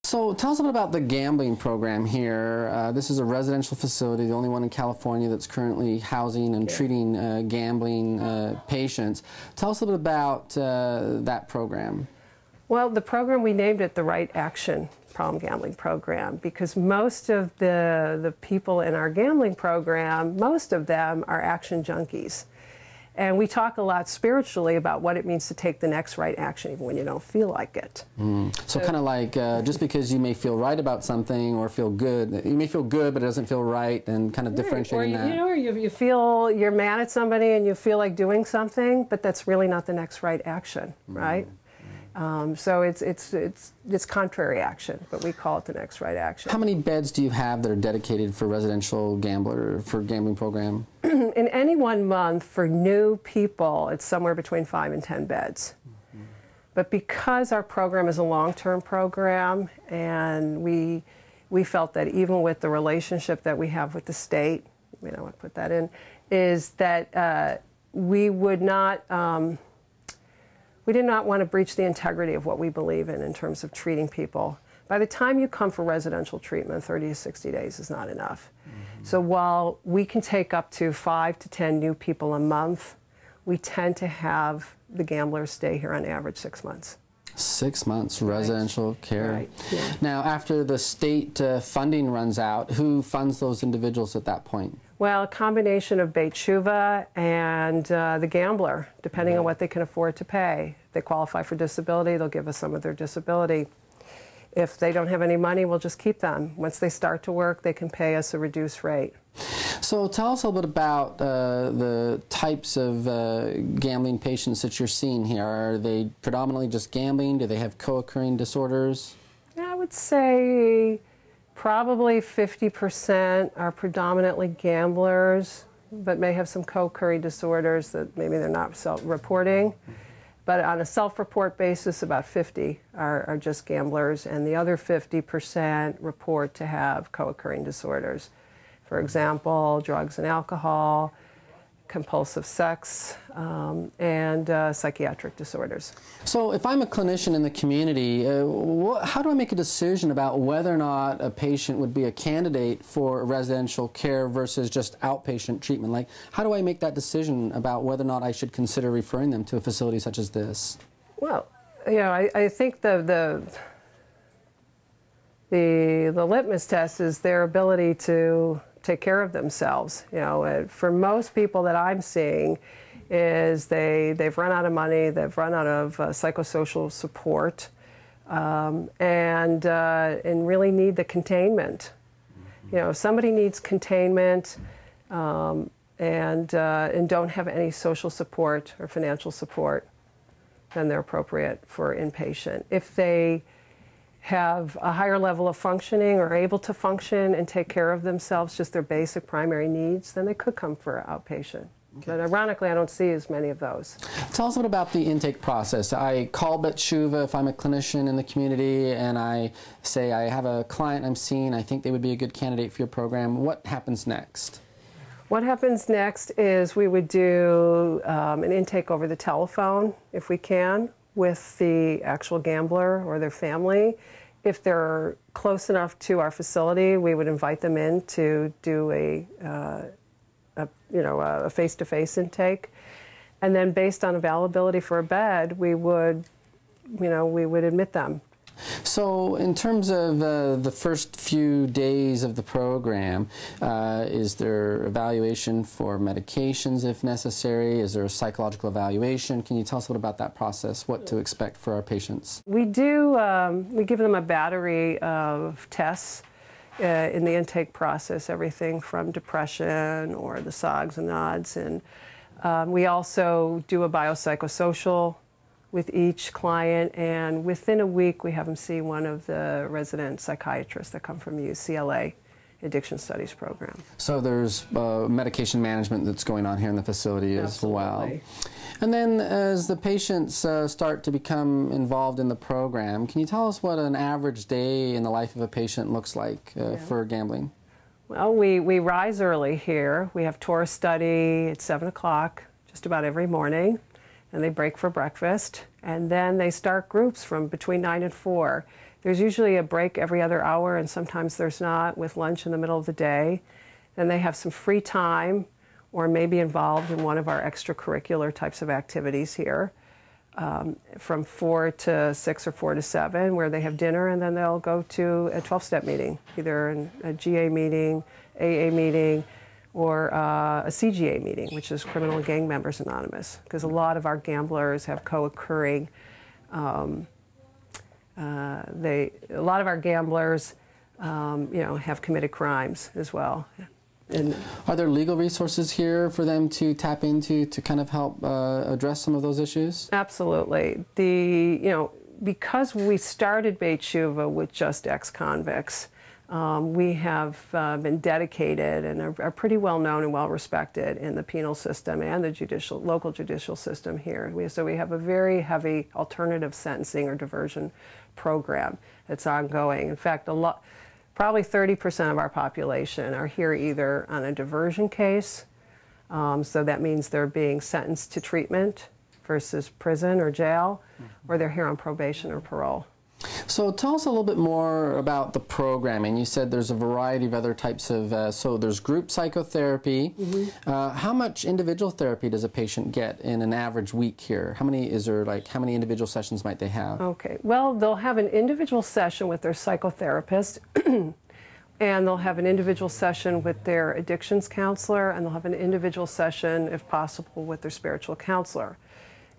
So tell us a bit about the gambling program here. This is a residential facility, the only one in California that's currently housing and treating gambling patients. Tell us a bit about that program. Well, the program, we named it the Right Action Problem Gambling Program because most of the people in our gambling program, most of them are action junkies. And we talk a lot spiritually about what it means to take the next right action even when you don't feel like it. So kind of like just because you may feel right about something or feel good, you may feel good but it doesn't feel right, and kind of differentiating that. Or, you know, you feel you're mad at somebody and you feel like doing something, but that's really not the next right action, right? So it's contrary action, but we call it the next right action. How many beds do you have that are dedicated for residential gambling program? In any one month for new people, it's somewhere between 5 and 10 beds. But because our program is a long-term program, and we felt that even with the relationship that we have with the state, we don't want to put that in, is that we would not. We did not want to breach the integrity of what we believe in terms of treating people. By the time you come for residential treatment, 30 to 60 days is not enough. So while we can take up to 5 to 10 new people a month, we tend to have the gamblers stay here on average 6 months. 6 months residential care. Right. Yeah. Now, after the state funding runs out, who funds those individuals at that point? Well, a combination of Beit and the gambler, depending on what they can afford to pay. If they qualify for disability, they'll give us some of their disability. If they don't have any money, we'll just keep them. Once they start to work, they can pay us a reduced rate. So tell us a little bit about the types of gambling patients that you're seeing here. Are they predominantly just gambling? Do they have co-occurring disorders? I would say probably 50% are predominantly gamblers, but may have some co-occurring disorders that maybe they're not self-reporting. But on a self-report basis, about 50 are just gamblers, and the other 50% report to have co-occurring disorders. For example, drugs and alcohol, compulsive sex, and psychiatric disorders. So if I'm a clinician in the community, how do I make a decision about whether or not a patient would be a candidate for residential care versus just outpatient treatment? Like, how do I make that decision about whether or not I should consider referring them to a facility such as this? Well, you know, I think the litmus test is their ability to take care of themselves. You know, for most people that I'm seeing is they've run out of money, they've run out of psychosocial support, and really need the containment. You know, if somebody needs containment and don't have any social support or financial support, then they're appropriate for inpatient. If they have a higher level of functioning or able to function and take care of themselves, just their basic primary needs, then they could come for outpatient. Okay. But ironically, I don't see as many of those. Tell us a bit about the intake process. I call Beit if I'm a clinician in the community and I say I have a client I'm seeing, I think they would be a good candidate for your program. What happens next? What happens next is we would do an intake over the telephone, if we can, with the actual gambler or their family. If they're close enough to our facility, we would invite them in to do a face-to-face intake, and then based on availability for a bed, we would admit them. So in terms of the first few days of the program, is there evaluation for medications if necessary? Is there a psychological evaluation? Can you tell us a little about that process, what to expect for our patients? We give them a battery of tests in the intake process, everything from depression or the SOGs and NODs. And we also do a biopsychosocial with each client, and within a week we have them see one of the resident psychiatrists that come from the UCLA Addiction Studies program. So there's medication management that's going on here in the facility as well. And then as the patients start to become involved in the program, can you tell us what an average day in the life of a patient looks like for gambling? Well, we rise early here. We have tourist study at 7 o'clock just about every morning. And they break for breakfast, and then they start groups from between 9 and 4. There's usually a break every other hour, and sometimes there's not, with lunch in the middle of the day. Then they have some free time or may be involved in one of our extracurricular types of activities here, from 4 to 6 or 4 to 7, where they have dinner, and then they'll go to a 12-step meeting, either a GA meeting, AA meeting, or a CGA meeting, which is Criminal and Gang Members Anonymous, because a lot of our gamblers have co-occurring. A lot of our gamblers, have committed crimes as well. And are there legal resources here for them to tap into to kind of help address some of those issues? Absolutely. Because we started Beit Shuva with just ex-convicts, we have been dedicated and are pretty well known and well respected in the penal system and the local judicial system here. So we have a very heavy alternative sentencing or diversion program that's ongoing. In fact, probably 30% of our population are here either on a diversion case, so that means they're being sentenced to treatment versus prison or jail, or they're here on probation or parole. So tell us a little bit more about the programming. You said there's a variety of other types of, so there's group psychotherapy. How much individual therapy does a patient get in an average week here? How many individual sessions might they have? Okay, well, they'll have an individual session with their psychotherapist, and they'll have an individual session with their addictions counselor, and they'll have an individual session, if possible, with their spiritual counselor.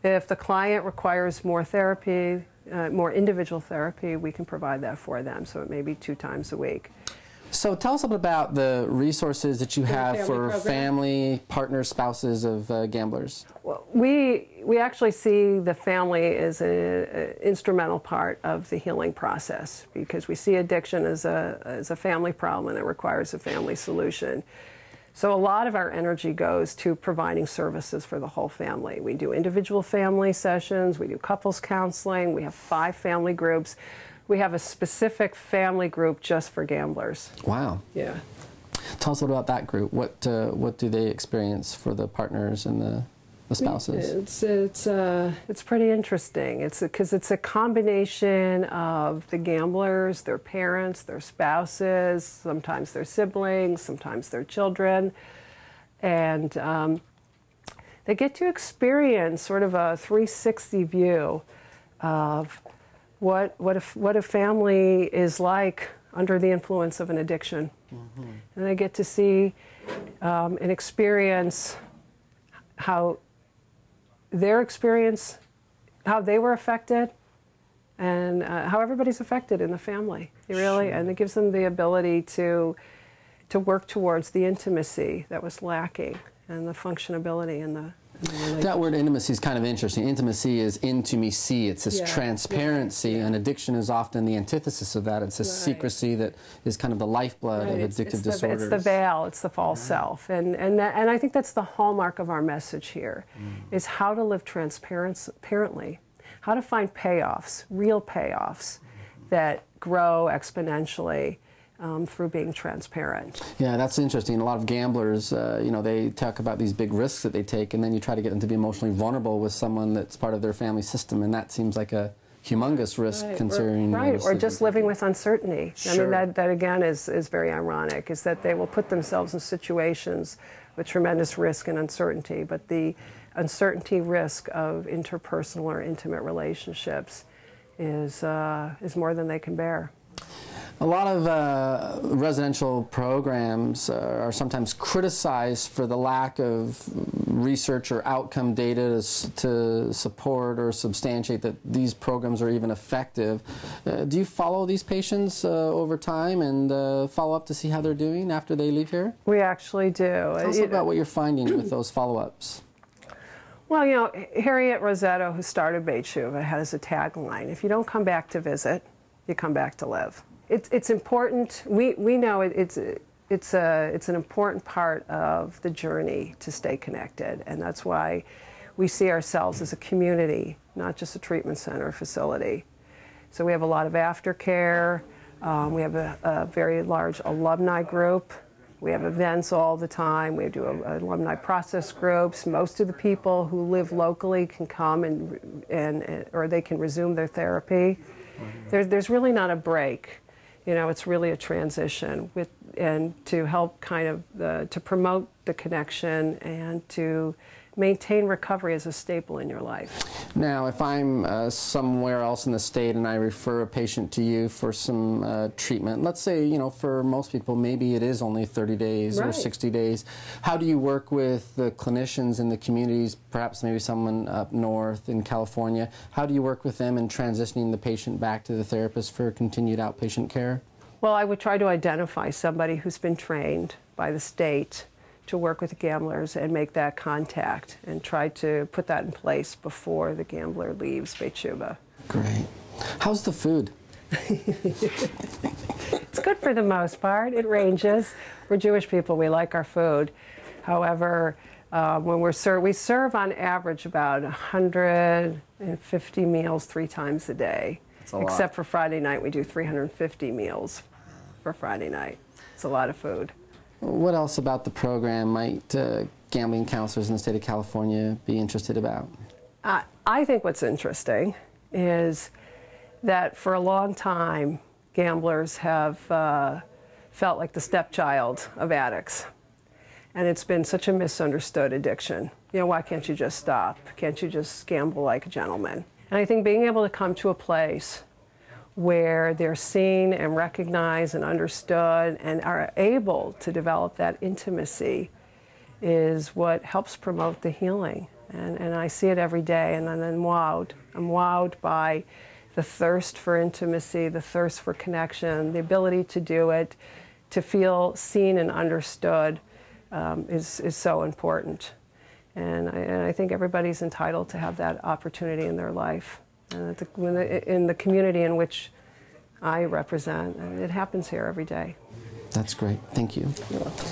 If the client requires more therapy, more individual therapy, we can provide that for them, so it may be 2 times a week. So tell us a bit about the resources that you have for family, partners, spouses of gamblers. Well, we actually see the family as an instrumental part of the healing process, because we see addiction as a family problem and it requires a family solution. So a lot of our energy goes to providing services for the whole family. We do individual family sessions, we do couples counseling, we have 5 family groups. We have a specific family group just for gamblers. Wow. Yeah. Tell us a little about that group. What do they experience for the partners and the spouses? It's pretty interesting. It's because it's a combination of the gamblers, their parents, their spouses, sometimes their siblings, sometimes their children, and they get to experience sort of a 360 view of what a family is like under the influence of an addiction. And they get to see and experience how they were affected, and how everybody's affected in the family, really. And it gives them the ability to work towards the intimacy that was lacking and the functionability in the relationship. That word intimacy is kind of interesting. Intimacy is intimacy. It's this transparency, and addiction is often the antithesis of that. It's this secrecy that is kind of the lifeblood of addictive disorders. It's the veil. It's the false self, and I think that's the hallmark of our message here, is how to live transparently, how to find payoffs, real payoffs that grow exponentially through being transparent. Yeah, that's interesting. A lot of gamblers, they talk about these big risks that they take, and then you try to get them to be emotionally vulnerable with someone that's part of their family system, and that seems like a humongous risk considering... Or just living with uncertainty. Sure. I mean, that again is very ironic, is that they will put themselves in situations with tremendous risk and uncertainty, but the uncertainty risk of interpersonal or intimate relationships is more than they can bear. A lot of residential programs are sometimes criticized for the lack of research or outcome data to support or substantiate that these programs are even effective. Do you follow these patients over time and follow up to see how they're doing after they leave here? We actually do. Tell us about what you're finding with those follow-ups. Well, Harriet Rosetto, who started Beit Shuva, has a tagline: if you don't come back to visit, you come back to live. It's important. We know it's an important part of the journey to stay connected, and that's why we see ourselves as a community, not just a treatment center or facility. So we have a lot of aftercare. We have a very large alumni group. We have events all the time. We do alumni process groups. Most of the people who live locally can come or they can resume their therapy. There's really not a break. You know, it's really a transition and to help kind of to promote the connection and to maintain recovery as a staple in your life. Now, if I'm somewhere else in the state and I refer a patient to you for some treatment, let's say, you know, for most people, maybe it is only 30 days or 60 days. How do you work with the clinicians in the communities, perhaps maybe someone up north in California? How do you work with them in transitioning the patient back to the therapist for continued outpatient care? Well, I would try to identify somebody who's been trained by the state to work with the gamblers and make that contact and try to put that in place before the gambler leaves Beit. Great. How's the food? It's good for the most part. It ranges. We're Jewish people. We like our food. However, when we serve on average about 150 meals 3 times a day. Except for Friday night, we do 350 meals for Friday night. It's a lot of food. What else about the program might gambling counselors in the state of California be interested about? I think what's interesting is that for a long time, gamblers have felt like the stepchild of addicts. And it's been such a misunderstood addiction. You know, why can't you just stop? Can't you just gamble like a gentleman? And I think being able to come to a place where they're seen and recognized and understood and are able to develop that intimacy is what helps promote the healing. And I see it every day, and I'm wowed. I'm wowed by the thirst for intimacy, the thirst for connection, the ability to do it, to feel seen and understood is so important. And I think everybody's entitled to have that opportunity in their life. And in the community in which I represent, it happens here every day. That's great. Thank you. You're welcome.